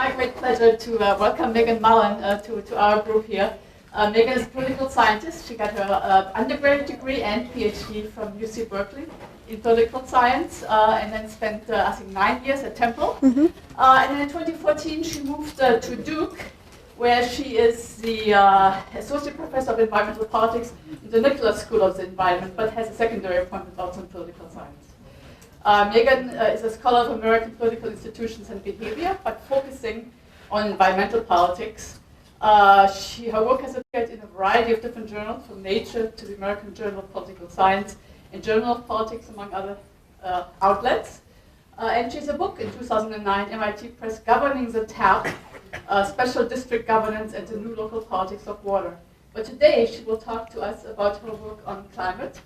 my great pleasure to welcome Megan Mullin to our group here. Megan is a political scientist. She got her undergraduate degree and PhD from UC Berkeley in political science, and then spent, I think, 9 years at Temple. Mm-hmm. And then in 2014, she moved to Duke, where she is the associate professor of environmental politics in the Nicholas School of the Environment, but has a secondary appointment also in political science. Megan is a scholar of American political institutions and behavior, but focusing on environmental politics. Her work has appeared in a variety of different journals, from Nature to the American Journal of Political Science and Journal of Politics, among other outlets. And she's a book in 2009, MIT Press, Governing the TAP, Special District Governance and the New Local Politics of Water. But today she will talk to us about her work on climate,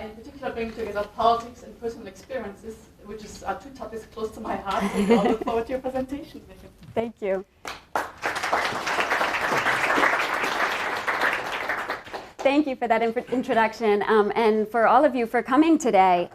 in particular bringing together politics and personal experiences, which are two topics close to my heart. So I look forward to your presentation. Thank you. Thank you for that introduction, and for all of you for coming today.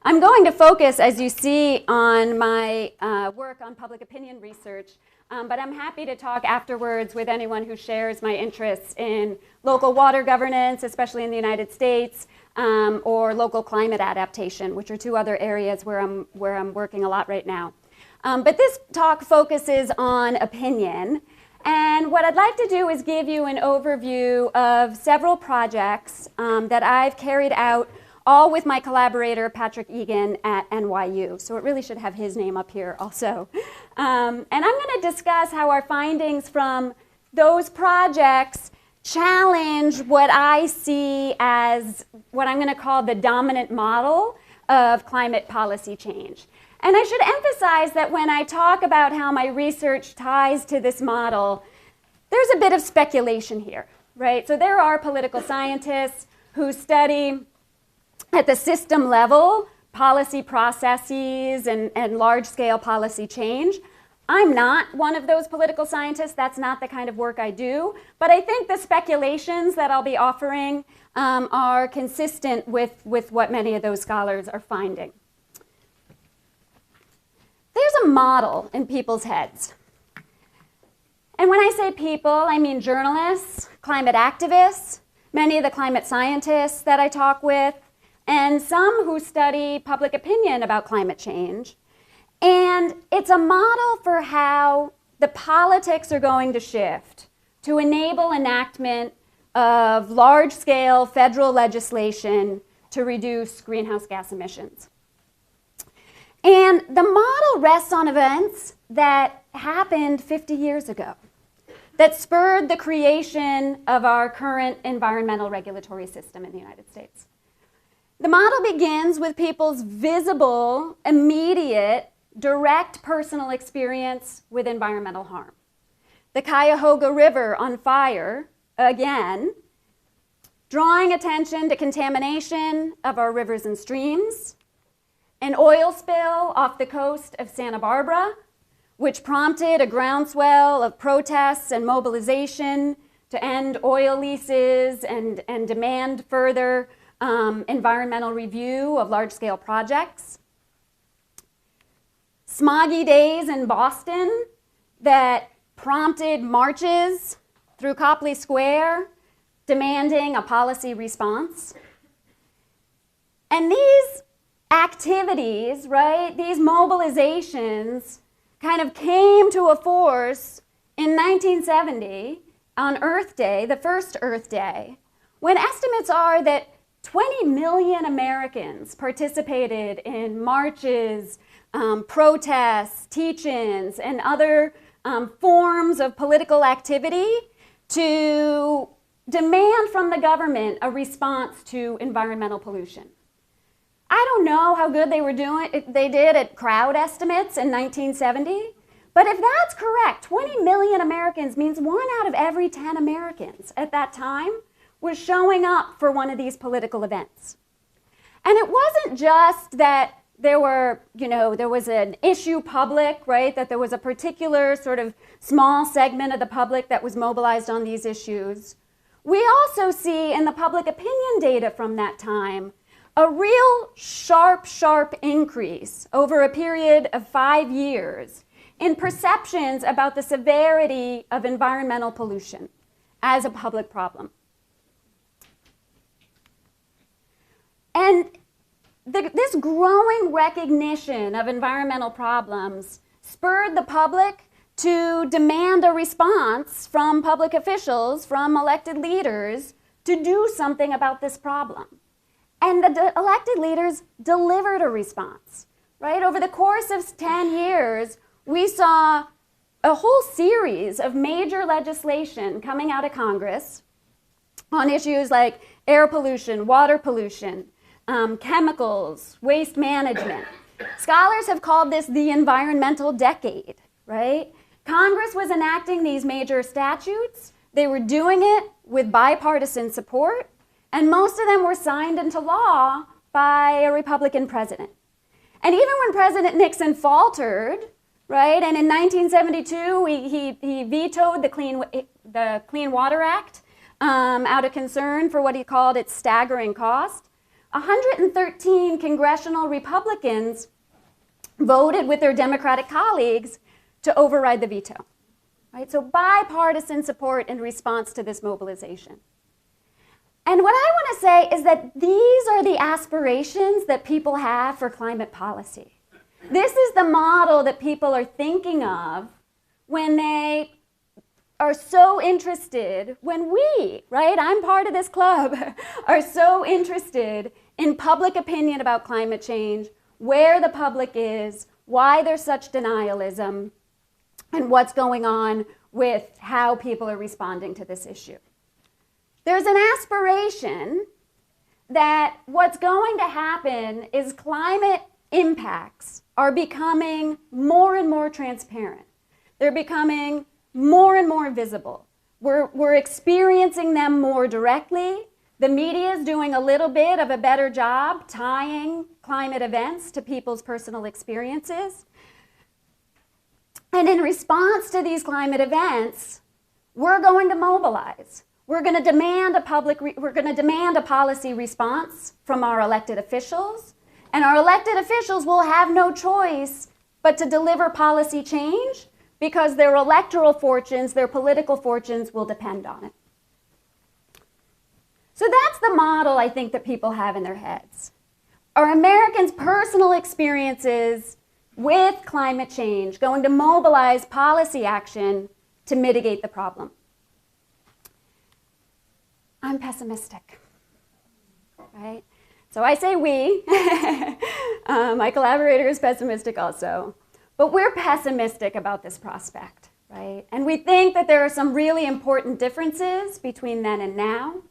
I'm going to focus, as you see, on my work on public opinion research, but I'm happy to talk afterwards with anyone who shares my interests in local water governance, especially in the United States, or local climate adaptation, which are two other areas where I'm working a lot right now. But this talk focuses on opinion. And what I'd like to do is give you an overview of several projects that I've carried out, all with my collaborator, Patrick Egan at NYU. So it really should have his name up here also. And I'm going to discuss how our findings from those projects challenge what I see as what I'm going to call the dominant model of climate policy change. And I should emphasize that when I talk about how my research ties to this model, there's a bit of speculation here, right? So there are political scientists who study at the system level policy processes and large-scale policy change. I'm not one of those political scientists. That's not the kind of work I do. But I think the speculations that I'll be offering are consistent with what many of those scholars are finding. There's a model in people's heads. And when I say people, I mean journalists, climate activists, many of the climate scientists that I talk with, and some who study public opinion about climate change. And it's a model for how the politics are going to shift to enable enactment of large-scale federal legislation to reduce greenhouse gas emissions. And the model rests on events that happened 50 years ago that spurred the creation of our current environmental regulatory system in the United States. The model begins with people's visible, immediate, direct personal experience with environmental harm. The Cuyahoga River on fire, again, drawing attention to contamination of our rivers and streams, an oil spill off the coast of Santa Barbara, which prompted a groundswell of protests and mobilization to end oil leases and demand further environmental review of large-scale projects. Smoggy days in Boston that prompted marches through Copley Square demanding a policy response. And these activities, right, these mobilizations kind of came to a force in 1970 on Earth Day, the first Earth Day, when estimates are that 20 million Americans participated in marches, protests, teach-ins, and other forms of political activity to demand from the government a response to environmental pollution. I don't know how good they did at crowd estimates in 1970, but if that's correct, 20 million Americans means 1 out of every 10 Americans at that time was showing up for one of these political events. And it wasn't just that there was an issue public, right, that there was a particular sort of small segment of the public that was mobilized on these issues. We also see in the public opinion data from that time a real sharp increase over a period of 5 years in perceptions about the severity of environmental pollution as a public problem. And this growing recognition of environmental problems spurred the public to demand a response from public officials, from elected leaders, to do something about this problem. And the elected leaders delivered a response, right? Over the course of 10 years, we saw a whole series of major legislation coming out of Congress on issues like air pollution, water pollution, chemicals, waste management. Scholars have called this the environmental decade, right? Congress was enacting these major statutes. They were doing it with bipartisan support, and most of them were signed into law by a Republican president. And even when President Nixon faltered, right, and in 1972 he vetoed the Clean Water Act out of concern for what he called its staggering cost, 113 congressional Republicans voted with their Democratic colleagues to override the veto. Right? So bipartisan support in response to this mobilization. And what I want to say is that these are the aspirations that people have for climate policy. This is the model that people are thinking of when they are so interested, when we, right, I'm part of this club, are so interested in public opinion about climate change, where the public is, why there's such denialism, and what's going on with how people are responding to this issue. There's an aspiration that what's going to happen is climate impacts are becoming more and more transparent. They're becoming more and more visible. We're experiencing them more directly. The media is doing a little bit of a better job tying climate events to people's personal experiences. And in response to these climate events, we're going to mobilize. We're going to demand a policy response from our elected officials, and our elected officials will have no choice but to deliver policy change because their electoral fortunes, their political fortunes will depend on it. So that's the model I think that people have in their heads. Are Americans' personal experiences with climate change going to mobilize policy action to mitigate the problem? I'm pessimistic, right? So I say we. My collaborator is pessimistic also. But we're pessimistic about this prospect, right? And we think that there are some really important differences between then and now.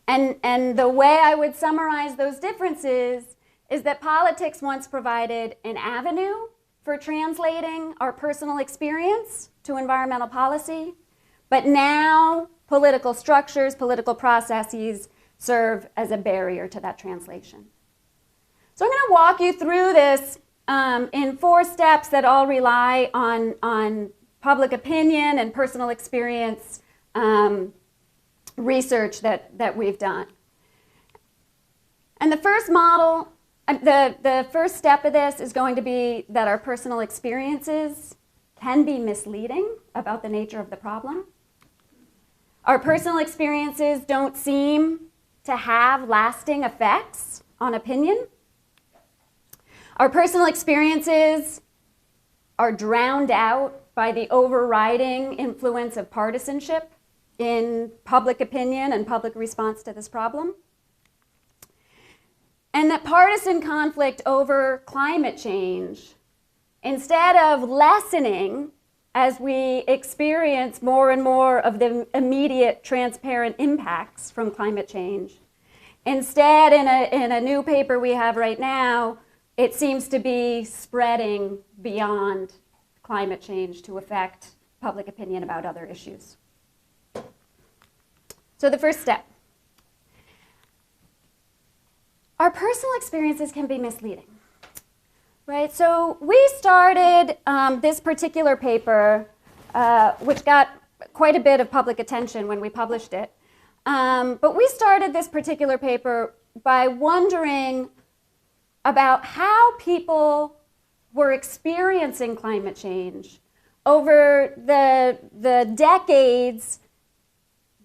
And the way I would summarize those differences is that politics once provided an avenue for translating our personal experience to environmental policy, but now political structures, political processes serve as a barrier to that translation. So I'm going to walk you through this in 4 steps that all rely on public opinion and personal experience research that we've done. And the first model, the first step of this is going to be that our personal experiences can be misleading about the nature of the problem. Our personal experiences don't seem to have lasting effects on opinion. Our personal experiences are drowned out by the overriding influence of partisanship in public opinion and public response to this problem. And that partisan conflict over climate change, instead of lessening as we experience more and more of the immediate transparent impacts from climate change, instead in a new paper we have right now, it seems to be spreading beyond climate change to affect public opinion about other issues. So the first step. Our personal experiences can be misleading, right? So we started this particular paper, which got quite a bit of public attention when we published it. But we started this particular paper by wondering about how people were experiencing climate change over the decades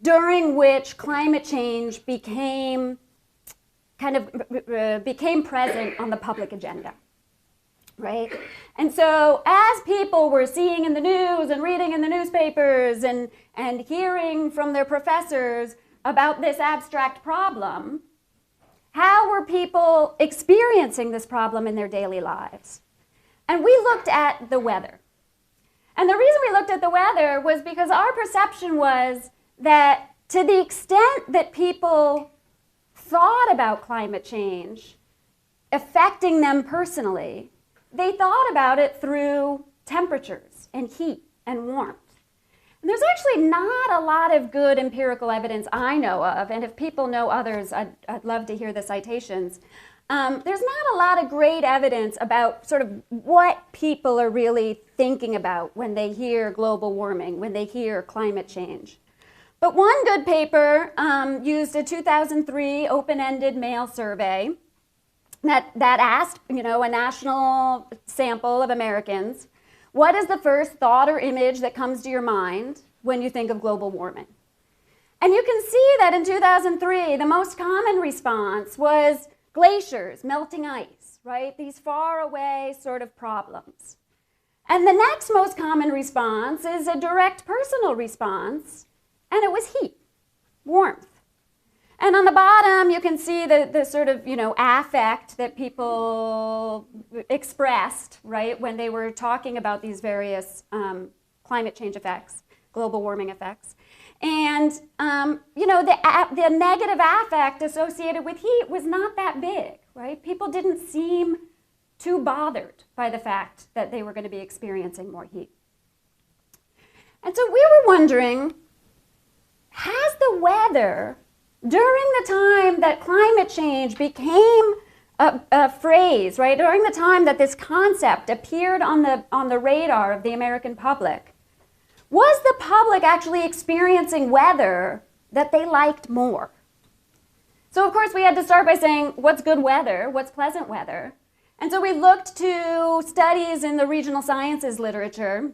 during which climate change became became present on the public agenda, right? And so as people were seeing in the news and reading in the newspapers and hearing from their professors about this abstract problem, how were people experiencing this problem in their daily lives? And we looked at the weather. And the reason we looked at the weather was because our perception was that to the extent that people thought about climate change affecting them personally, they thought about it through temperatures and heat and warmth. And there's actually not a lot of good empirical evidence I know of, and if people know others, I'd love to hear the citations. There's not a lot of great evidence about sort of what people are really thinking about when they hear global warming, when they hear climate change. But one good paper used a 2003 open-ended mail survey that asked, a national sample of Americans, what is the first thought or image that comes to your mind when you think of global warming? And you can see that in 2003, the most common response was glaciers, melting ice, right? These far away sort of problems. And the next most common response is a direct personal response, and it was heat, warmth. And on the bottom, you can see the sort of, affect that people expressed, right, when they were talking about these various climate change effects, global warming effects. And, the negative affect associated with heat was not that big, right? People didn't seem too bothered by the fact that they were going to be experiencing more heat. And so we were wondering, has the weather, during the time that climate change became a phrase, right, during the time that this concept appeared on the radar of the American public, was the public actually experiencing weather that they liked more? So of course we had to start by saying, what's good weather? What's pleasant weather? And so we looked to studies in the regional sciences literature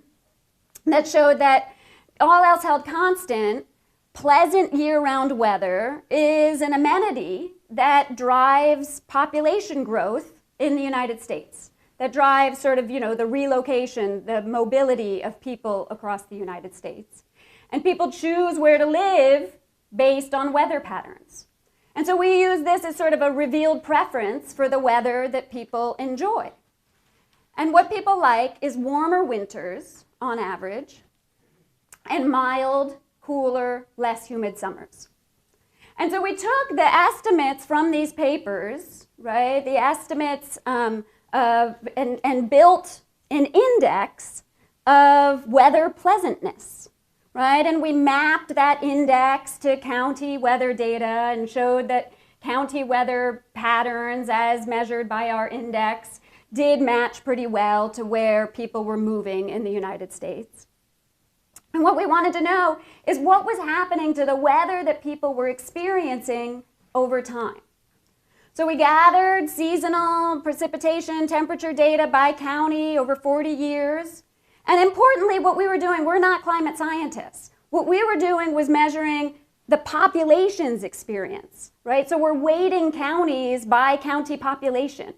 that showed that, all else held constant, pleasant year-round weather is an amenity that drives population growth in the United States, that drives sort of, the relocation, the mobility of people across the United States. And people choose where to live based on weather patterns. And so we use this as sort of a revealed preference for the weather that people enjoy. And what people like is warmer winters, on average, and mild, cooler, less humid summers. And so we took the estimates from these papers, right, the estimates and built an index of weather pleasantness, right? And we mapped that index to county weather data and showed that county weather patterns as measured by our index did match pretty well to where people were moving in the United States. And what we wanted to know is what was happening to the weather that people were experiencing over time. So we gathered seasonal precipitation temperature data by county over 40 years. And importantly, what we were doing, we're not climate scientists. What we were doing was measuring the population's experience, right? So we're weighting counties by county population.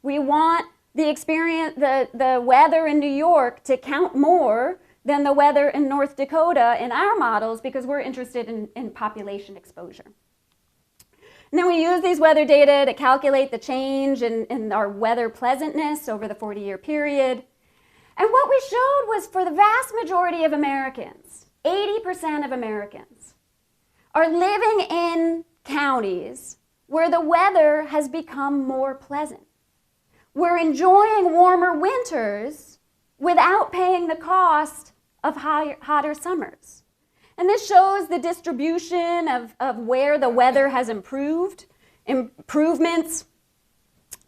We want the experience, the weather in New York to count more than the weather in North Dakota in our models because we're interested in population exposure. And then we use these weather data to calculate the change in our weather pleasantness over the 40-year period. And what we showed was for the vast majority of Americans, 80% of Americans, are living in counties where the weather has become more pleasant. We're enjoying warmer winters without paying the cost of hotter summers. And this shows the distribution of where the weather has improved. Improvements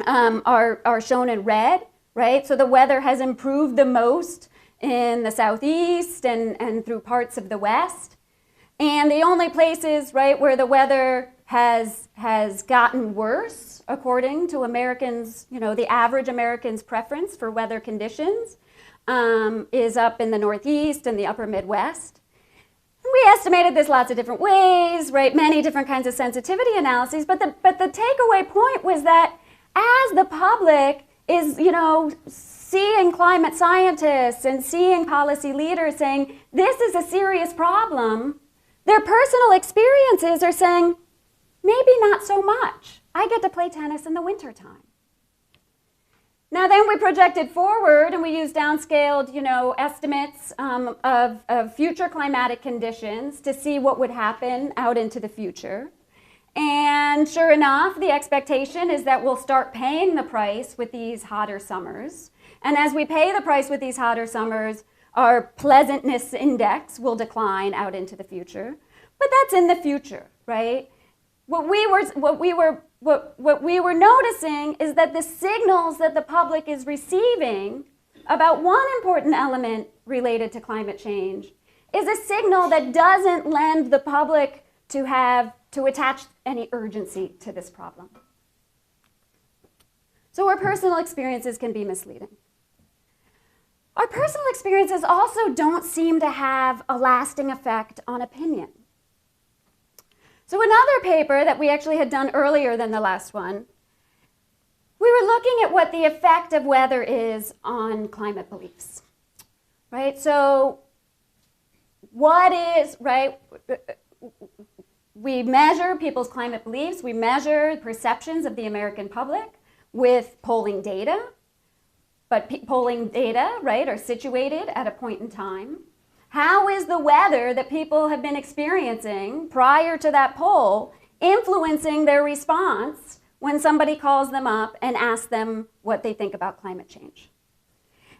are shown in red, right? So the weather has improved the most in the southeast and through parts of the west. And the only places, right, where the weather has gotten worse, according to Americans, the average American's preference for weather conditions, is up in the Northeast and the upper Midwest. We estimated this lots of different ways, right? Many different kinds of sensitivity analyses, but the takeaway point was that as the public is, seeing climate scientists and seeing policy leaders saying, this is a serious problem, their personal experiences are saying, maybe not so much. I get to play tennis in the wintertime. Now then we projected forward and we used downscaled, estimates of future climatic conditions to see what would happen out into the future. And sure enough, the expectation is that we'll start paying the price with these hotter summers. And as we pay the price with these hotter summers, our pleasantness index will decline out into the future. But that's in the future, right? What we were noticing is that the signals that the public is receiving about one important element related to climate change is a signal that doesn't lend the public to attach any urgency to this problem. So our personal experiences can be misleading. Our personal experiences also don't seem to have a lasting effect on opinion. So another paper that we actually had done earlier than the last one, we were looking at what the effect of weather is on climate beliefs, right? So what is, right? We measure people's climate beliefs. We measure perceptions of the American public with polling data. But polling data, right, are situated at a point in time. How is the weather that people have been experiencing prior to that poll influencing their response when somebody calls them up and asks them what they think about climate change?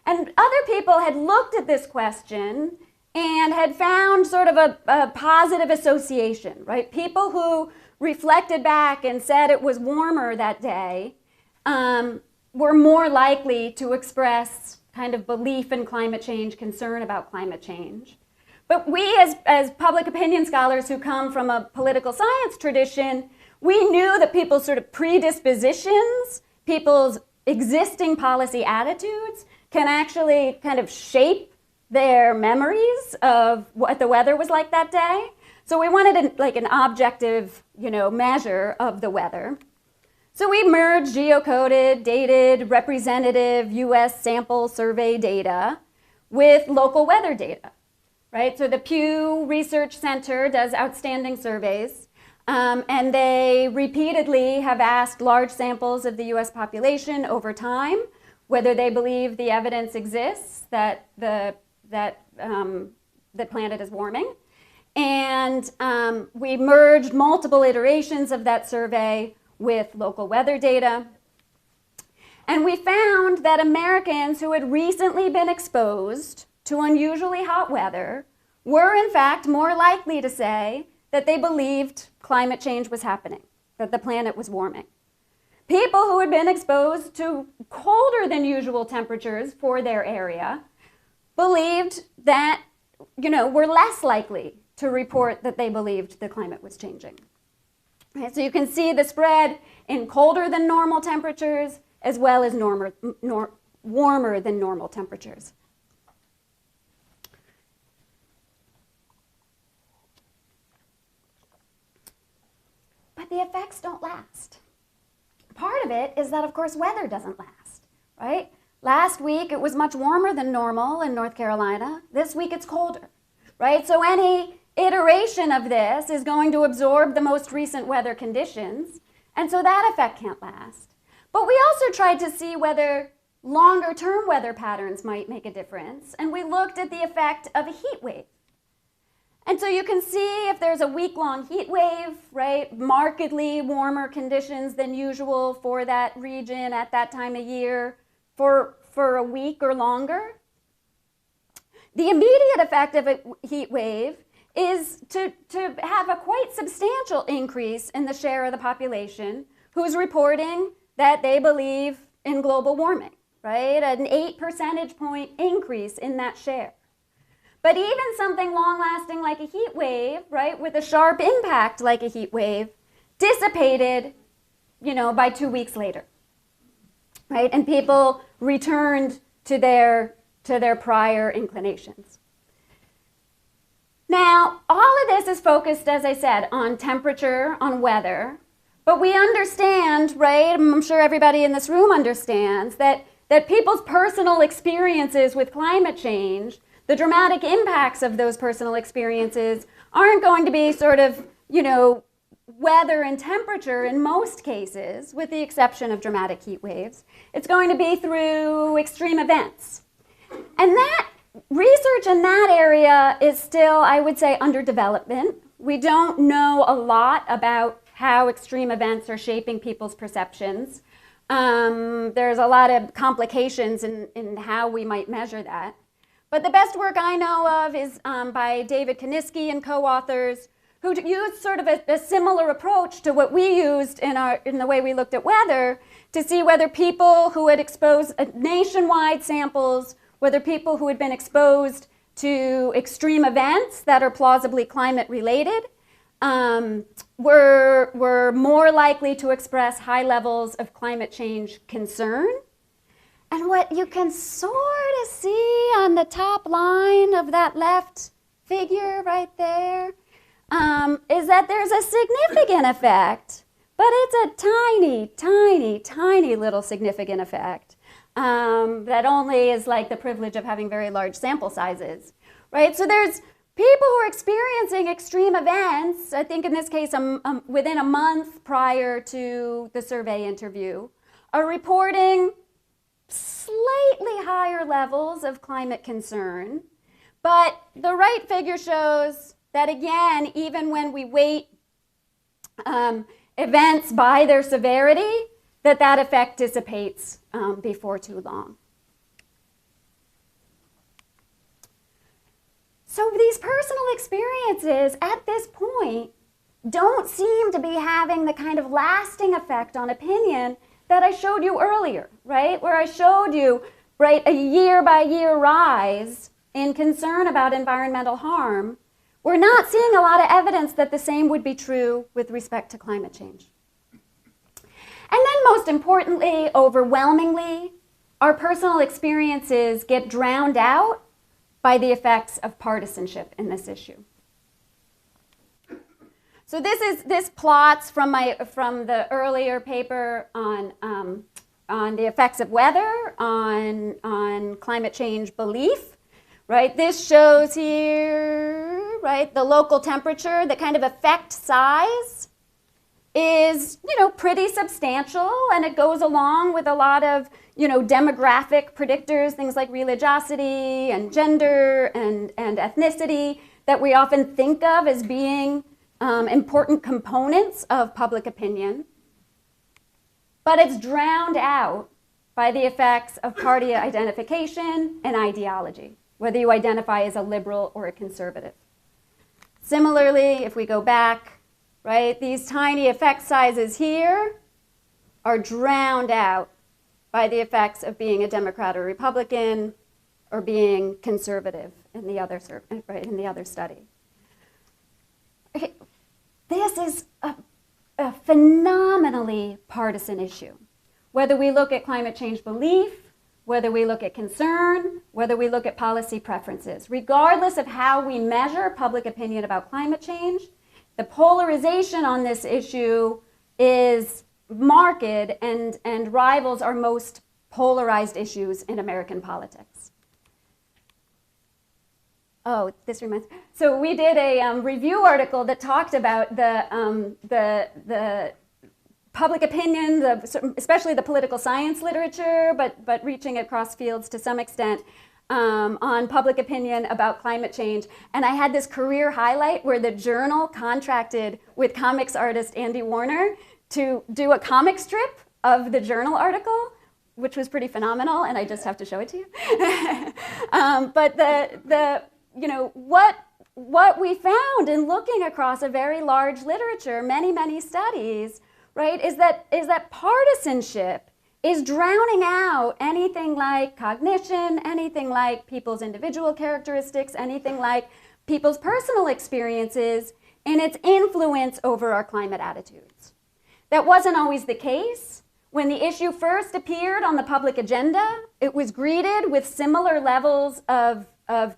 And other people had looked at this question and had found sort of a positive association, right? People who reflected back and said it was warmer that day were more likely to express kind of belief in climate change, concern about climate change. But we as public opinion scholars who come from a political science tradition, we knew that people's sort of predispositions, people's existing policy attitudes can actually kind of shape their memories of what the weather was like that day. So we wanted an objective, measure of the weather. So we merged geocoded, dated, representative U.S. sample survey data with local weather data, right? So the Pew Research Center does outstanding surveys, and they repeatedly have asked large samples of the U.S. population over time whether they believe the evidence exists that the planet is warming. And we merged multiple iterations of that survey with local weather data. And we found that Americans who had recently been exposed to unusually hot weather were in fact more likely to say that they believed climate change was happening, that the planet was warming. People who had been exposed to colder than usual temperatures for their area believed that, were less likely to report that they believed the climate was changing. Right, so you can see the spread in colder than normal temperatures as well as warmer than normal temperatures. But the effects don't last. Part of it is that, of course, weather doesn't last, right? Last week it was much warmer than normal in North Carolina. This week it's colder, right? So any iteration of this is going to absorb the most recent weather conditions, and so that effect can't last. But we also tried to see whether longer-term weather patterns might make a difference, and we looked at the effect of a heat wave. And so you can see if there's a week-long heat wave, right, markedly warmer conditions than usual for that region at that time of year for a week or longer. The immediate effect of a heat wave is to have a quite substantial increase in the share of the population who's reporting that they believe in global warming, right? An 8 percentage point increase in that share. But even something long-lasting like a heat wave, right, with a sharp impact like a heat wave, dissipated, by 2 weeks later, right? And people returned to their to their prior inclinations. Now, all of this is focused, as I said, on temperature, on weather, but we understand, right, I'm sure everybody in this room understands, that people's personal experiences with climate change, the dramatic impacts of those personal experiences aren't going to be sort of, you know, weather and temperature in most cases, with the exception of dramatic heat waves. It's going to be through extreme events. And that research in that area is still, I would say, under development. We don't know a lot about how extreme events are shaping people's perceptions. There's a lot of complications in how we might measure that. But the best work I know of is by David Kaniski and co-authors, who used sort of a similar approach to what we used in the way we looked at weather, to see whether people who had exposed nationwide samples, whether people who had been exposed to extreme events that are plausibly climate related, were more likely to express high levels of climate change concern. And what you can sort of see on the top line of that left figure right there is that there's a significant effect, but it's a tiny, tiny, tiny little significant effect that only is like the privilege of having very large sample sizes, right? So there's people who are experiencing extreme events, I think in this case within a month prior to the survey interview, are reporting slightly higher levels of climate concern. But the right figure shows that, again, even when we weight events by their severity, that effect dissipates before too long. So these personal experiences at this point don't seem to be having the kind of lasting effect on opinion that I showed you earlier, right? Where I showed you, right, a year-by-year rise in concern about environmental harm. We're not seeing a lot of evidence that the same would be true with respect to climate change. And then most importantly, overwhelmingly, our personal experiences get drowned out by the effects of partisanship in this issue. So this plots from the earlier paper on the effects of weather on climate change belief, right? This shows here, right, the local temperature, the kind of effect size is, you know, pretty substantial, and it goes along with a lot of, you know, demographic predictors, things like religiosity and gender and ethnicity that we often think of as being important components of public opinion. But it's drowned out by the effects of party identification and ideology, whether you identify as a liberal or a conservative. Similarly, if we go back, right, these tiny effect sizes here are drowned out by the effects of being a Democrat or Republican or being conservative in the other study. Okay. This is a phenomenally partisan issue. Whether we look at climate change belief, whether we look at concern, whether we look at policy preferences, regardless of how we measure public opinion about climate change, the polarization on this issue is marked and rivals our most polarized issues in American politics. Oh, this reminds me. So we did a review article that talked about the public opinion, especially the political science literature, but reaching across fields to some extent, on public opinion about climate change. And I had this career highlight where the Journal contracted with comics artist Andy Warner to do a comic strip of the Journal article, which was pretty phenomenal, and I just have to show it to you. But you know, what we found in looking across a very large literature, many studies, right, is that partisanship is drowning out anything like cognition, anything like people's individual characteristics, anything like people's personal experiences in its influence over our climate attitudes. That wasn't always the case. when the issue first appeared on the public agenda, it was greeted with similar levels of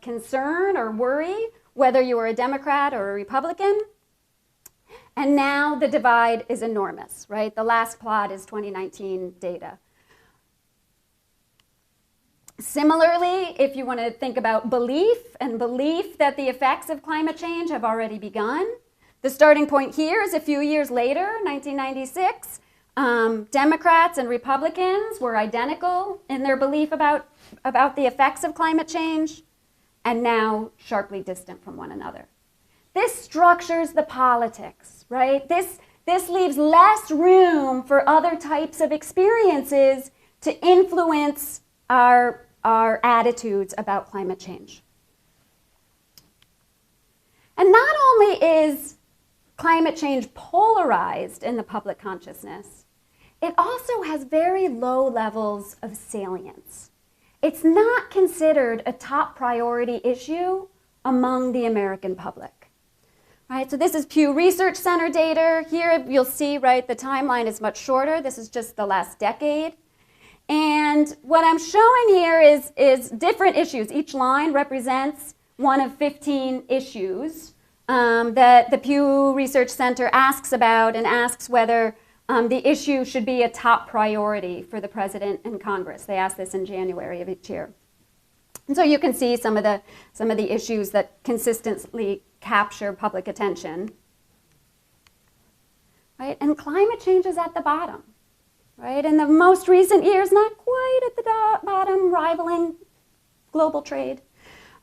concern or worry, whether you were a Democrat or a Republican. And now the divide is enormous, right? The last plot is 2019 data. Similarly, if you want to think about belief that the effects of climate change have already begun, the starting point here is a few years later, 1996. Democrats and Republicans were identical in their belief about the effects of climate change, and now sharply distant from one another. This structures the politics, right? This leaves less room for other types of experiences to influence our attitudes about climate change. And not only is climate change polarized in the public consciousness, it also has very low levels of salience. It's not considered a top priority issue among the American public. Right, so this is Pew Research Center data. Here you'll see, right, the timeline is much shorter. This is just the last decade. And what I'm showing here is different issues. Each line represents one of 15 issues that the Pew Research Center asks about and asks whether the issue should be a top priority for the President and Congress. They ask this in January of each year. And so you can see some of the issues that consistently capture public attention. Right? And climate change is at the bottom. Right? In the most recent years, not quite at the bottom, rivaling global trade.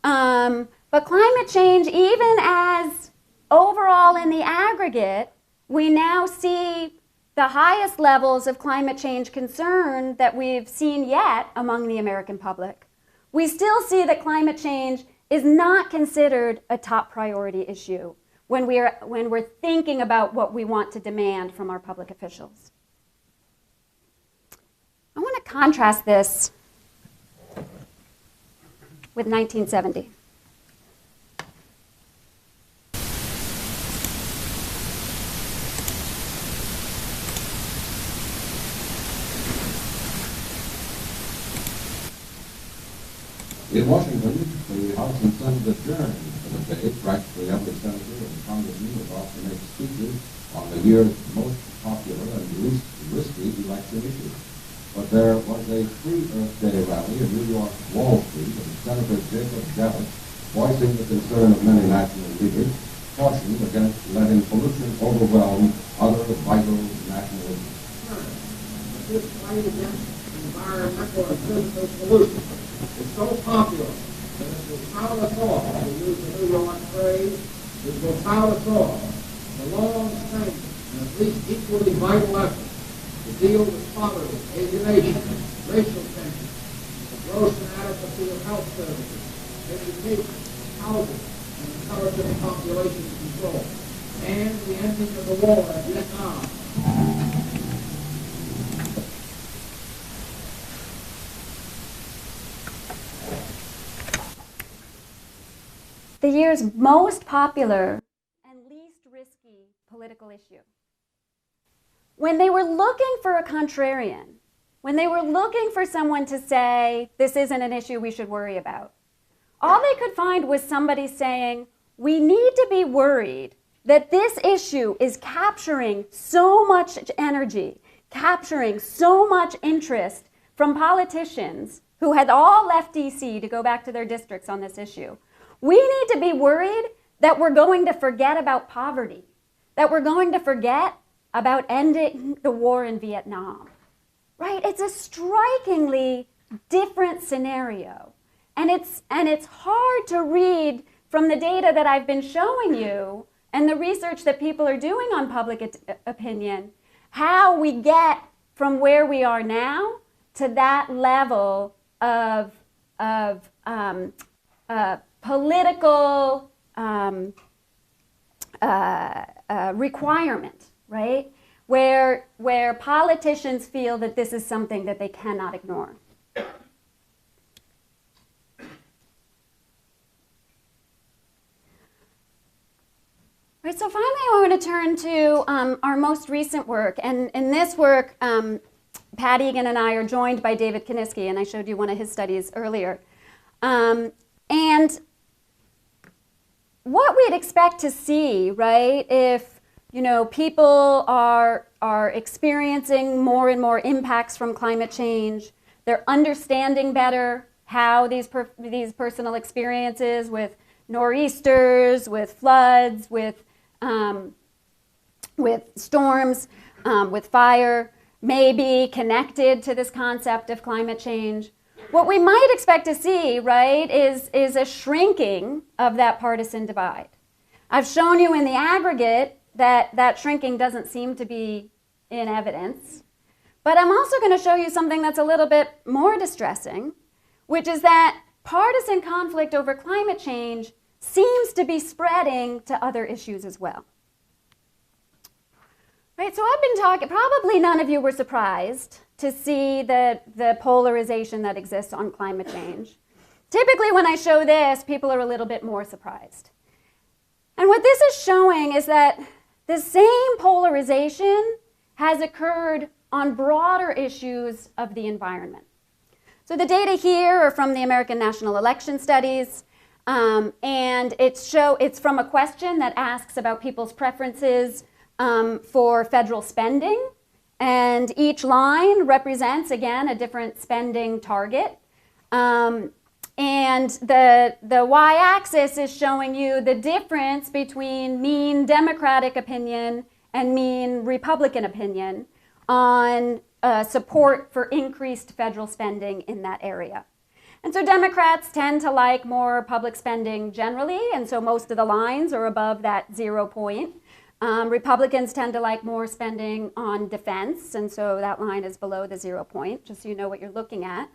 But climate change, even as overall in the aggregate, we now see the highest levels of climate change concern that we've seen yet among the American public. We still see that climate change is not considered a top priority issue when we're thinking about what we want to demand from our public officials. I want to contrast this with 1970. In Washington, the House and Senate adjourned for the day. Practically every senator and congressman was off to make speeches on the year's most popular and least risky election issue. But there was a free Earth Day rally in New York Wall Street, and Senator Jacob Javits, voicing the concern of many national leaders, cautioned against letting pollution overwhelm other vital national concerns. This fight against environmental and physical pollution is so popular that it will power us all, to use the New York phrase, it will power us all the long-standing and at least equally vital effort to deal with poverty, alienation, racial tension, the gross inadequacy of health services, education, housing, and intelligent population control, and the ending of the war in Vietnam. The year's most popular and least risky political issue. When they were looking for a contrarian, when they were looking for someone to say, this isn't an issue we should worry about, all they could find was somebody saying, we need to be worried that this issue is capturing so much energy, capturing so much interest from politicians who had all left DC to go back to their districts on this issue. We need to be worried that we're going to forget about poverty, that we're going to forget about ending the war in Vietnam, right? It's a strikingly different scenario. And it's hard to read from the data that I've been showing you and the research that people are doing on public opinion, how we get from where we are now to that level of political requirement, right? Where politicians feel that this is something that they cannot ignore. Right, so finally I want to turn to our most recent work. And in this work, Pat Egan and I are joined by David Kaniski, and I showed you one of his studies earlier. And what we'd expect to see, right, if people are experiencing more and more impacts from climate change, they're understanding better how these personal experiences with nor'easters, with floods, with storms, with fire may be connected to this concept of climate change. What we might expect to see, right, is a shrinking of that partisan divide. I've shown you in the aggregate that shrinking doesn't seem to be in evidence. But I'm also going to show you something that's a little bit more distressing, which is that partisan conflict over climate change seems to be spreading to other issues as well. Right, so I've been talking, probably none of you were surprised to see the polarization that exists on climate change. Typically when I show this, people are a little bit more surprised. And what this is showing is that the same polarization has occurred on broader issues of the environment. So the data here are from the American National Election Studies, and it's from a question that asks about people's preferences for federal spending, and each line represents, again, a different spending target. And the y-axis is showing you the difference between mean Democratic opinion and mean Republican opinion on support for increased federal spending in that area. And so Democrats tend to like more public spending generally, and so most of the lines are above that 0 point. Republicans tend to like more spending on defense, and so that line is below the 0 point, just so you know what you're looking at.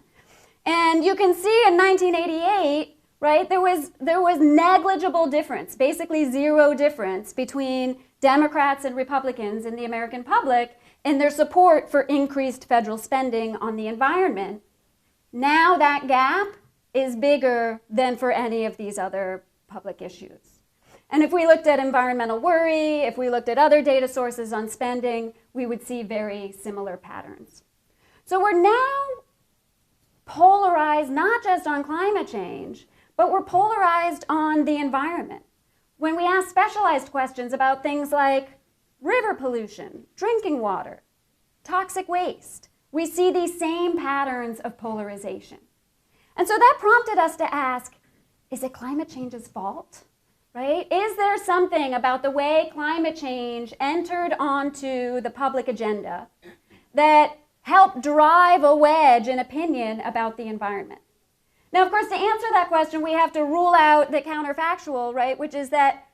And you can see in 1988, right, there was negligible difference, basically zero difference between Democrats and Republicans in the American public in their support for increased federal spending on the environment. Now that gap is bigger than for any of these other public issues. And if we looked at environmental worry, if we looked at other data sources on spending, we would see very similar patterns. So we're now polarized not just on climate change, but we're polarized on the environment. When we ask specialized questions about things like river pollution, drinking water, toxic waste, we see these same patterns of polarization. And so that prompted us to ask, is it climate change's fault? Right? Is there something about the way climate change entered onto the public agenda that helped drive a wedge in opinion about the environment? Now, of course, to answer that question, we have to rule out the counterfactual, right? Which is that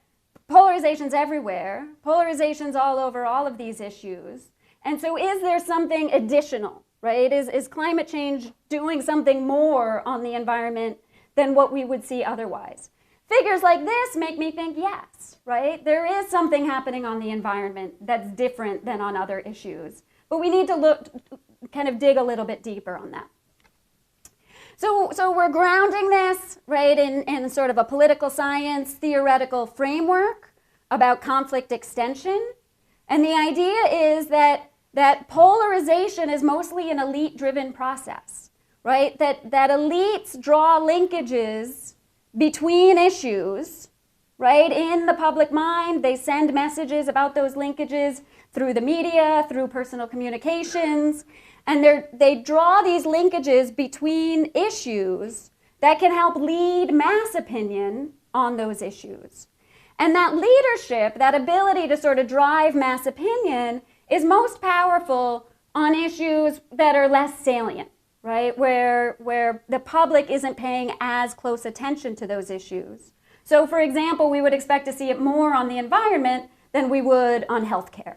polarization's everywhere. Polarization's all over all of these issues. And so is there something additional, right? Is climate change doing something more on the environment than what we would see otherwise? Figures like this make me think yes, right? There is something happening on the environment that's different than on other issues. But we need to kind of dig a little bit deeper on that. So we're grounding this, right, in sort of a political science theoretical framework about conflict extension. And the idea is that polarization is mostly an elite-driven process, right? That elites draw linkages between issues, right? In the public mind, they send messages about those linkages through the media, through personal communications, and they draw these linkages between issues that can help lead mass opinion on those issues. And that leadership, that ability to sort of drive mass opinion, is most powerful on issues that are less salient, right? Where the public isn't paying as close attention to those issues. So for example, we would expect to see it more on the environment than we would on healthcare.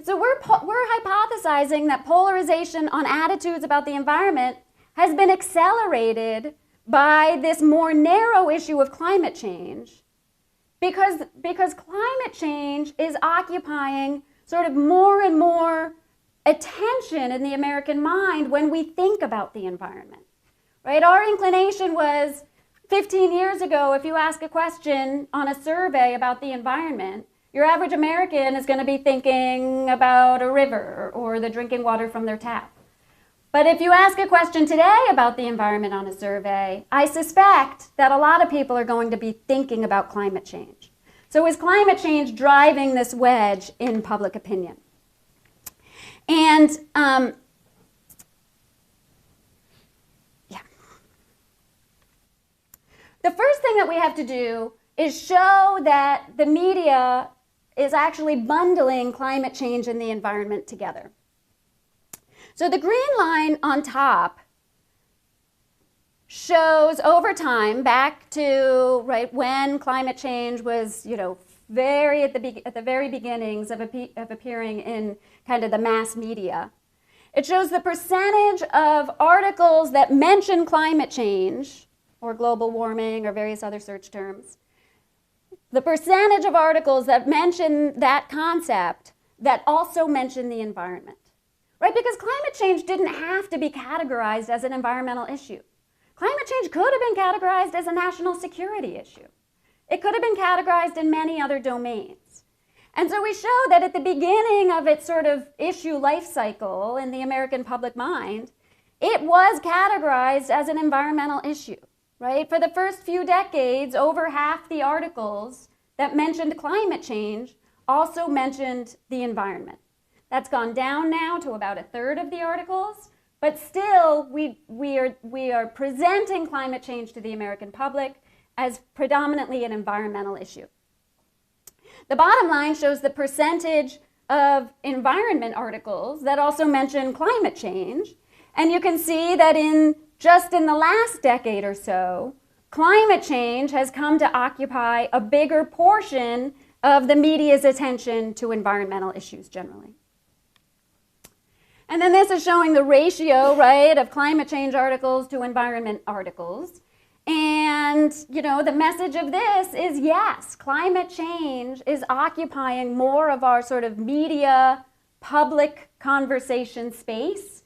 So we're hypothesizing that polarization on attitudes about the environment has been accelerated by this more narrow issue of climate change because climate change is occupying sort of more and more attention in the American mind when we think about the environment, right? Our inclination was 15 years ago, if you ask a question on a survey about the environment, Your average American is going to be thinking about a river or the drinking water from their tap. But if you ask a question today about the environment on a survey, I suspect that a lot of people are going to be thinking about climate change. So is climate change driving this wedge in public opinion? And the first thing that we have to do is show that the media is actually bundling climate change and the environment together. So the green line on top shows over time back to when climate change was, very at the very beginnings of appearing in kind of the mass media. It shows the percentage of articles that mention climate change or global warming or various other search terms. The percentage of articles that mention that concept that also mention the environment. Right? Because climate change didn't have to be categorized as an environmental issue. Climate change could have been categorized as a national security issue. It could have been categorized in many other domains. And so we show that at the beginning of its sort of issue life cycle in the American public mind, it was categorized as an environmental issue. Right? For the first few decades, over half the articles that mentioned climate change also mentioned the environment. That's gone down now to about a third of the articles, but still we are presenting climate change to the American public as predominantly an environmental issue. The bottom line shows the percentage of environment articles that also mention climate change, and you can see that just in the last decade or so, climate change has come to occupy a bigger portion of the media's attention to environmental issues generally. And then this is showing the ratio, right, of climate change articles to environment articles. And, the message of this is yes, climate change is occupying more of our sort of media, public conversation space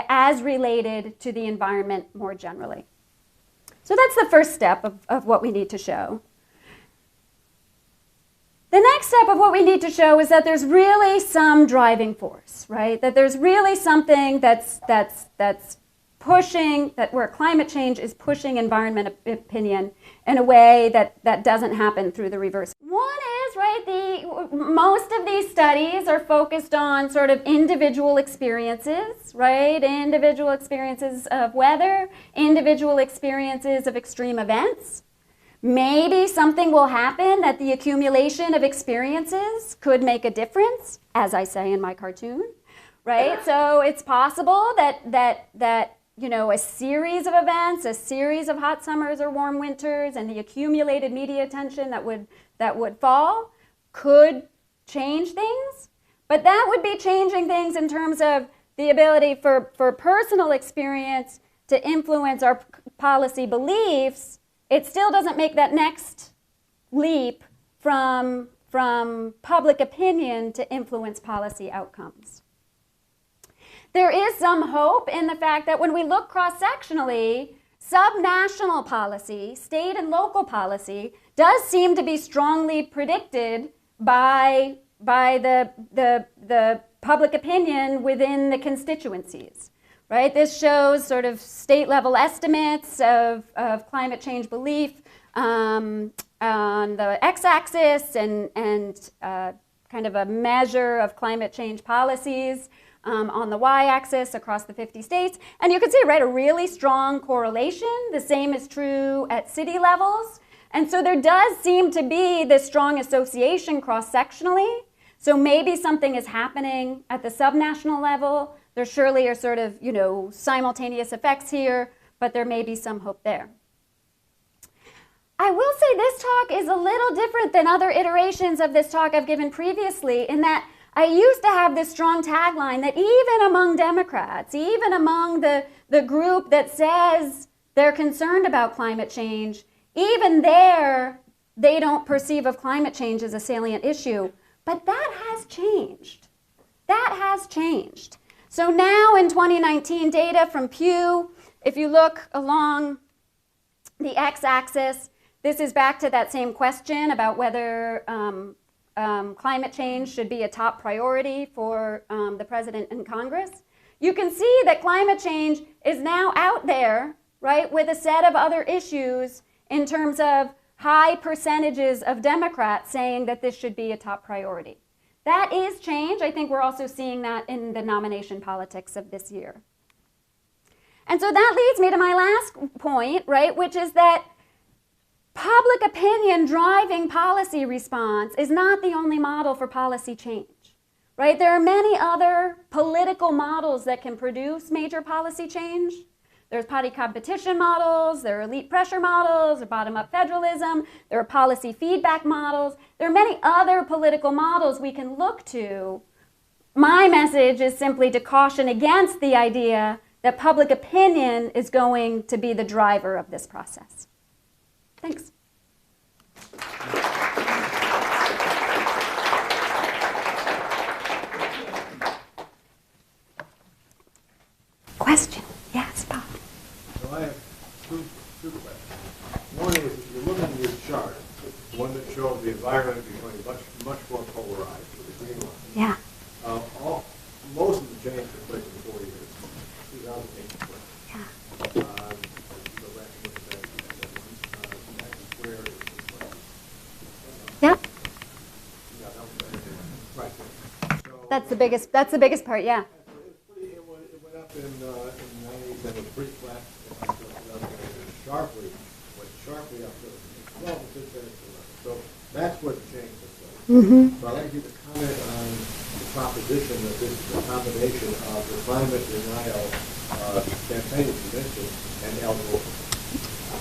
as related to the environment more generally. So that's the first step of what we need to show. The next step of what we need to show is that there's really some driving force, right? That there's really something that's pushing, where climate change is pushing environment opinion in a way that doesn't happen through the reverse. One is, right, most of these studies are focused on sort of individual experiences, right? Individual experiences of weather, individual experiences of extreme events. Maybe something will happen that the accumulation of experiences could make a difference, as I say in my cartoon, right? So it's possible that a series of events, a series of hot summers or warm winters, and the accumulated media attention that would fall could change things. But that would be changing things in terms of the ability for personal experience to influence our policy beliefs. It still doesn't make that next leap from public opinion to influence policy outcomes. There is some hope in the fact that when we look cross-sectionally, subnational policy, state and local policy, does seem to be strongly predicted by the public opinion within the constituencies. Right? This shows sort of state-level estimates of climate change belief on the x-axis and kind of a measure of climate change policies on the y-axis across the 50 states. And you can see, right, a really strong correlation. The same is true at city levels. And so there does seem to be this strong association cross-sectionally. So maybe something is happening at the subnational level. There surely are sort of, simultaneous effects here, but there may be some hope there. I will say this talk is a little different than other iterations of this talk I've given previously in that I used to have this strong tagline that even among Democrats, even among the group that says they're concerned about climate change, even there, they don't perceive of climate change as a salient issue. But that has changed. That has changed. So now in 2019 data from Pew, if you look along the x-axis, this is back to that same question about whether climate change should be a top priority for the president and Congress, you can see that climate change is now out there, right, with a set of other issues in terms of high percentages of Democrats saying that this should be a top priority. That is change. I think we're also seeing that in the nomination politics of this year. And so that leads me to my last point, right, which is that public opinion driving policy response is not the only model for policy change, right? There are many other political models that can produce major policy change. There's party competition models, there are elite pressure models, there are bottom-up federalism, there are policy feedback models. There are many other political models we can look to. My message is simply to caution against the idea that public opinion is going to be the driver of this process. Thanks. Question? Yes, Bob. So I have two questions. One is, if you look at your chart, one that shows the environment becoming much more polarized with the green line. Yeah. Most of the change took place in 4 years, 2008 to 20. Yeah. Go back and look at that. Madison Square is Yeah. yeah, that was right there. So, That's the biggest part, yeah. it went up in the 90s and was pretty flat until 2008. Went sharply up to 12 and since then it's 11. So that's where the change took place. So I'd like you to comment on the proposition that this is a combination of the climate denial campaign that you mentioned and Al Gore.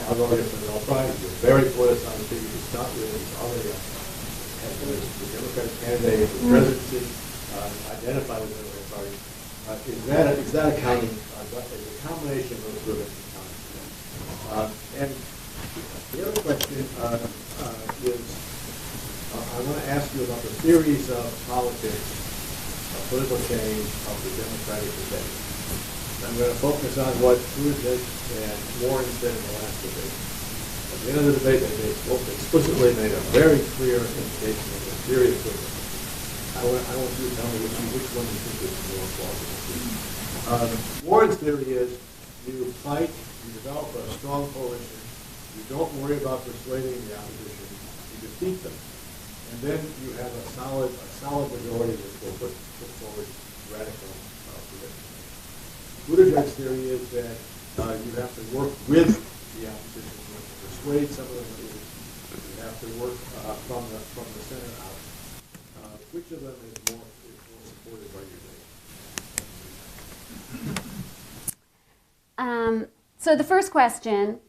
Al Gore has been all private. He was very politicized. He was not really. He's already the Democratic candidate for the presidency, identified with the Democratic Party. Is that accounting? Is a combination of those two accounting? And the other question is, I want to ask you about the theories of politics, of political change of the Democratic debate. I'm going to focus on what Buttigieg and Warren said in the last debate. At the end of the debate, they both explicitly made a very clear indication of the theory of politics. I want you to tell me which one you think is more plausible. Warren's theory is you fight, you develop a strong coalition, you don't worry about persuading the opposition, you defeat them, and then you have a solid majority that will put forward radical positions. Buttigieg's theory is that you have to work with the opposition, you have to persuade some of them to leave, you have to work from the center out. Which of them is more supported by your data? So the first question,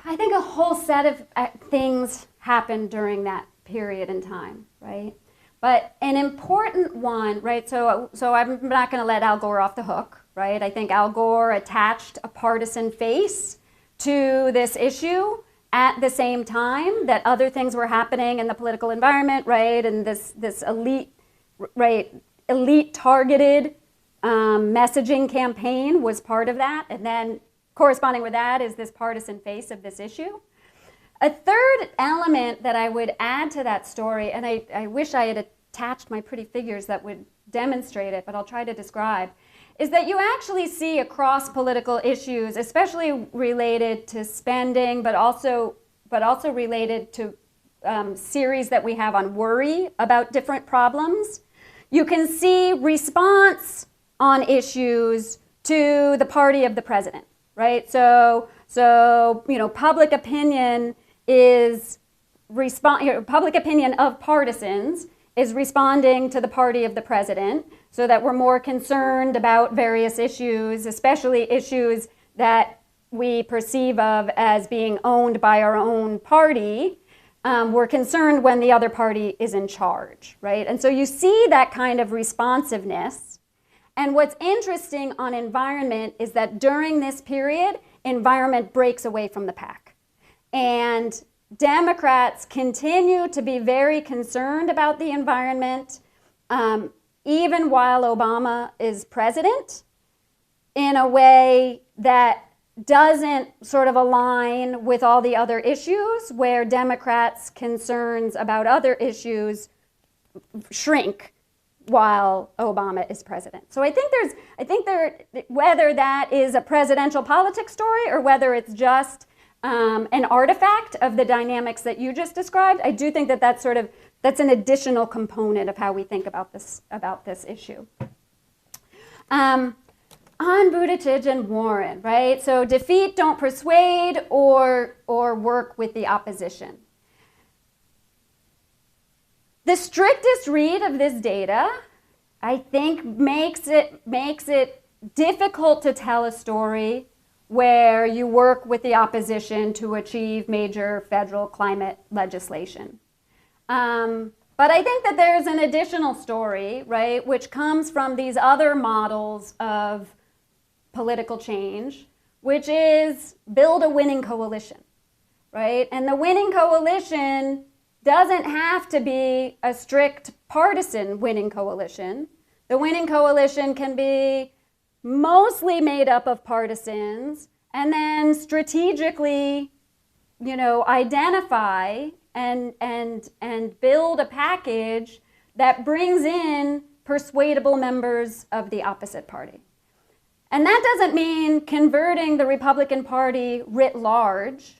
I think a whole set of things happened during that period in time, right? But an important one, right? So I'm not going to let Al Gore off the hook, right? I think Al Gore attached a partisan face to this issue at the same time that other things were happening in the political environment, right? And this elite targeted messaging campaign was part of that. And then corresponding with that is this partisan face of this issue. A third element that I would add to that story, and I wish I had attached my pretty figures that would demonstrate it, but I'll try to describe, is that you actually see across political issues, especially related to spending, but also related to series that we have on worry about different problems, you can see response on issues to the party of the president, right? So public opinion is public opinion of partisans is responding to the party of the president, so that we're more concerned about various issues, especially issues that we perceive of as being owned by our own party. We're concerned when the other party is in charge, right? And so you see that kind of responsiveness. And what's interesting on environment is that during this period, environment breaks away from the pack. And Democrats continue to be very concerned about the environment, even while Obama is president, in a way that doesn't sort of align with all the other issues, where Democrats' concerns about other issues shrink while Obama is president. So I think whether that is a presidential politics story or whether it's just an artifact of the dynamics that you just described, I do think that that's an additional component of how we think about this issue. On Buttigieg and Warren, right? So defeat, don't persuade, or work with the opposition. The strictest read of this data, I think, makes it difficult to tell a story where you work with the opposition to achieve major federal climate legislation. But I think that there's an additional story, right, which comes from these other models of political change, which is build a winning coalition, right? And the winning coalition doesn't have to be a strict partisan winning coalition. The winning coalition can be mostly made up of partisans and then strategically, identify and build a package that brings in persuadable members of the opposite party. And that doesn't mean converting the Republican Party writ large.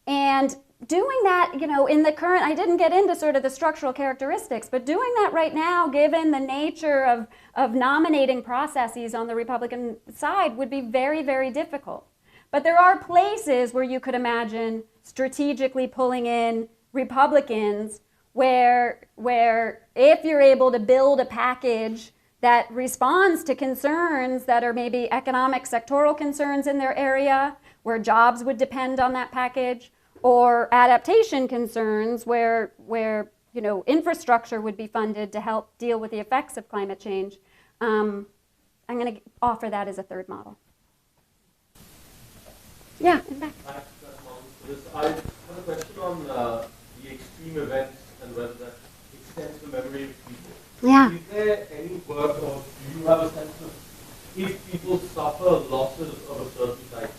And doing that, in the current, I didn't get into sort of the structural characteristics, but doing that right now, given the nature of nominating processes on the Republican side, would be very, very difficult. But there are places where you could imagine strategically pulling in Republicans where if you're able to build a package that responds to concerns that are maybe economic sectoral concerns in their area, where jobs would depend on that package, or adaptation concerns where infrastructure would be funded to help deal with the effects of climate change, I'm going to offer that as a third model. Yeah, in back. I have a question on the extreme events and whether that extends the memory of people. Yeah. Is there any work, or do you have a sense of if people suffer losses of a certain type?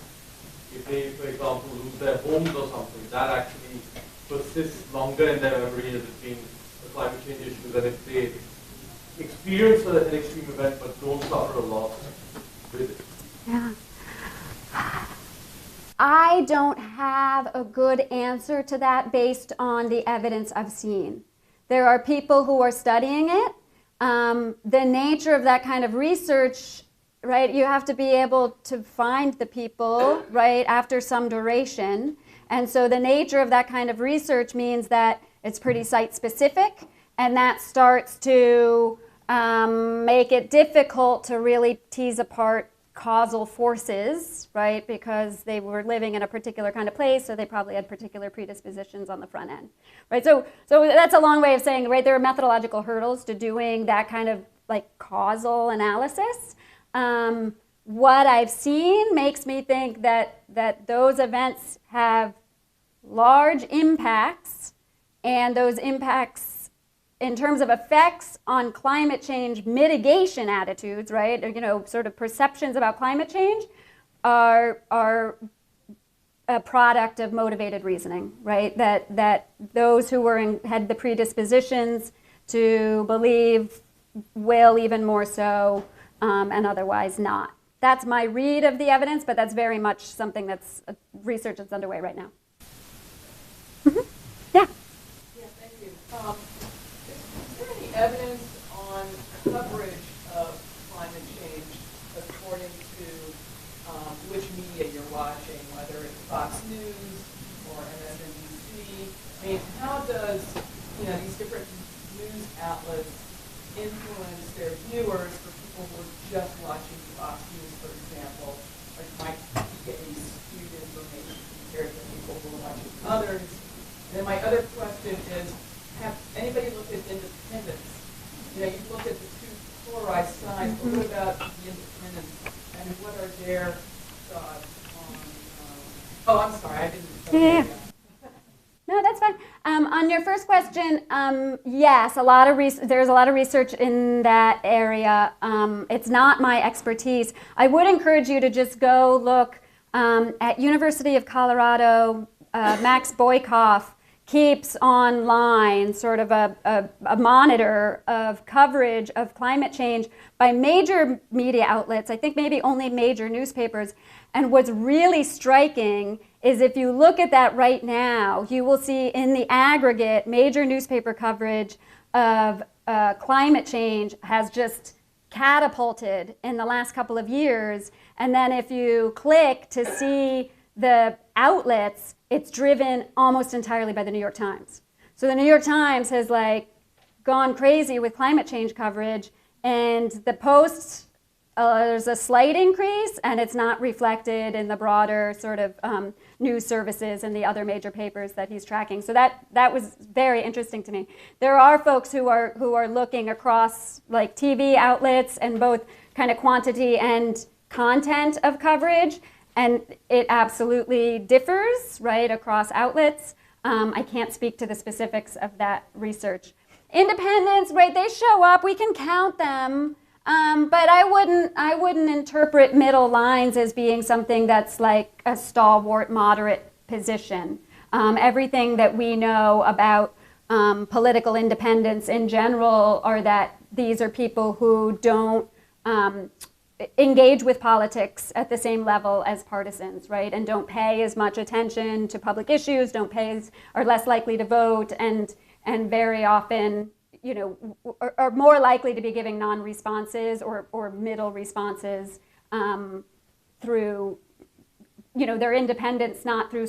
If they, for example, lose their homes or something, that actually persists longer in their memory as it's been a climate change issue than if they experience an extreme event but don't suffer a loss with it. Yeah. I don't have a good answer to that based on the evidence I've seen. There are people who are studying it. The nature of that kind of research, right, you have to be able to find the people, right, after some duration. And so the nature of that kind of research means that it's pretty site-specific, and that starts to make it difficult to really tease apart causal forces, right, because they were living in a particular kind of place, so they probably had particular predispositions on the front end, right? So that's a long way of saying, right, there are methodological hurdles to doing that kind of like causal analysis. What I've seen makes me think that those events have large impacts, and those impacts in terms of effects on climate change mitigation attitudes, right, sort of perceptions about climate change are a product of motivated reasoning, right? That those who had the predispositions to believe will even more so, and otherwise not. That's my read of the evidence, but that's very much something that's research that's underway right now. Mm-hmm. Yeah. Yeah, thank you. Is there any evidence on coverage of climate change according to which media you're watching, whether it's Fox News or MSNBC? I mean, how does these different news outlets influence their viewers for people who are just watching Fox News, for example, or might get these skewed information compared to people who are watching others? And then my other question is, have anybody looked at independence? You've looked at the two polarized sides, but what about the independents? And what are their thoughts on, I'm sorry, I didn't. Yeah. No, that's fine. On your first question, yes, there's a lot of research in that area. It's not my expertise. I would encourage you to just go look at University of Colorado. Max Boykoff keeps online sort of a monitor of coverage of climate change by major media outlets, I think maybe only major newspapers. And what's really striking is if you look at that right now, you will see in the aggregate, major newspaper coverage of climate change has just catapulted in the last couple of years. And then if you click to see the outlets, it's driven almost entirely by the New York Times. So the New York Times has gone crazy with climate change coverage, and the Post, there's a slight increase, and it's not reflected in the broader sort of news services and the other major papers that he's tracking. So that was very interesting to me. There are folks who are looking across TV outlets and both kind of quantity and content of coverage, and it absolutely differs, right, across outlets. I can't speak to the specifics of that research. Independents, right, they show up, we can count them, but I wouldn't interpret middle lines as being something that's like a stalwart, moderate position. Everything that we know about political independence in general are that these are people who don't engage with politics at the same level as partisans, right? And don't pay as much attention to public issues, are less likely to vote, and very often, are more likely to be giving non-responses or middle responses through, their independence, not through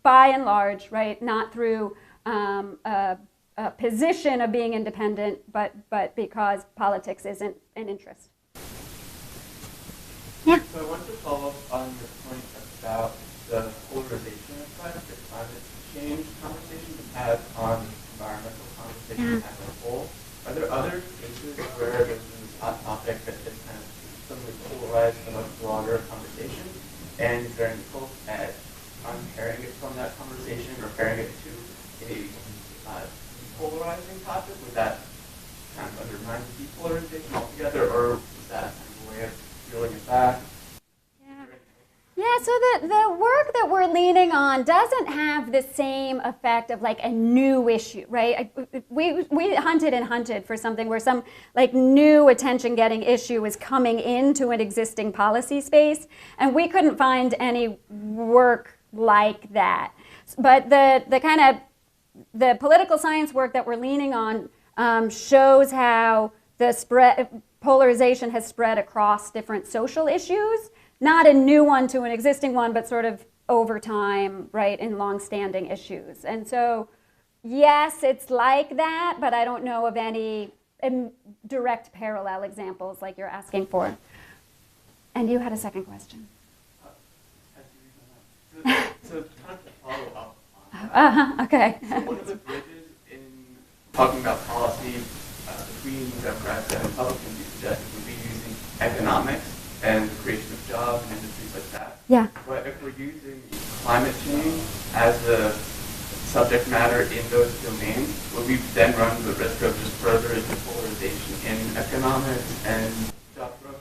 by and large, right? Not through a position of being independent, but because politics isn't an interest. Yeah. So I want to follow up on your point about the polarization effect that climate change conversation has on environmental conversation as a whole. Are there other cases where there's this hot topic that has kind of suddenly polarized the much broader conversation? And is there any hope at unpairing it from that conversation or pairing it to a depolarizing topic? Would that kind of undermine depolarization altogether, or is that kind of a way of reeling it back? Yeah, so the work that we're leaning on doesn't have the same effect of a new issue, right? We hunted for something where some new attention-getting issue is coming into an existing policy space, and we couldn't find any work like that. But the political science work that we're leaning on shows how the polarization has spread across different social issues. Not a new one to an existing one, but sort of over time, right, in long-standing issues. And so, yes, it's like that, but I don't know of any direct parallel examples like you're asking for. And you had a second question. So kind of to follow up on that. Okay. So one of the bridges in talking about policy between Democrats and Republicans, you suggested, would be using economics and the creation of jobs and industries like that. Yeah. But if we're using climate change as a subject matter in those domains, would we then run the risk of just further polarization in economics and job growth?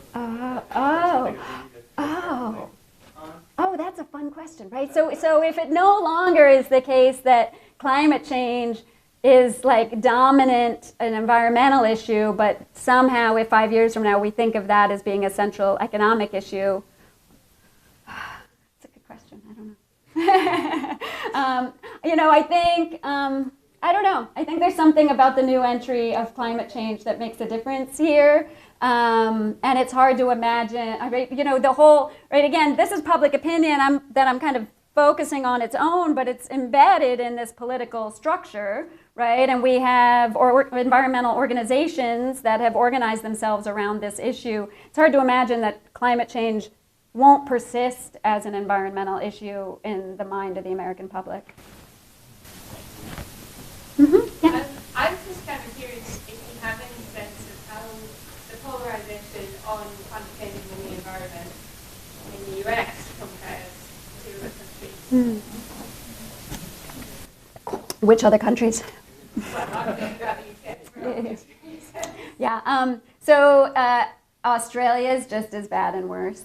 Oh, that's a fun question, right? So if it no longer is the case that climate change is dominant an environmental issue, but somehow if 5 years from now we think of that as being a central economic issue, that's a good question. I don't know. I think, I don't know. I think there's something about the new entry of climate change that makes a difference here. And it's hard to imagine, the whole, right, again, this is public opinion that I'm kind of focusing on its own, but it's embedded in this political structure, right? And we have environmental organizations that have organized themselves around this issue. It's hard to imagine that climate change won't persist as an environmental issue in the mind of the American public. Mm-hmm. Yeah. I was just kind of curious if you have any sense of how the polarization on climate change and the environment in the US compares to other countries. Which other countries? Yeah. So Australia is just as bad and worse.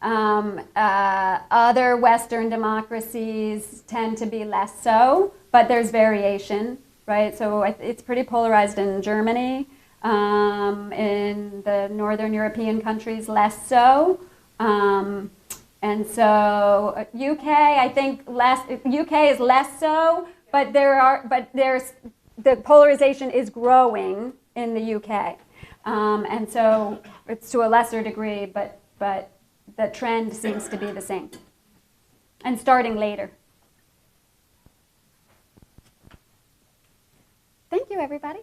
Other Western democracies tend to be less so, but there's variation, right? So it's pretty polarized in Germany. In the Northern European countries, less so. And so UK, I think UK is less so, but there's the polarization is growing in the UK. And so it's to a lesser degree, but the trend seems to be the same. And starting later. Thank you, everybody.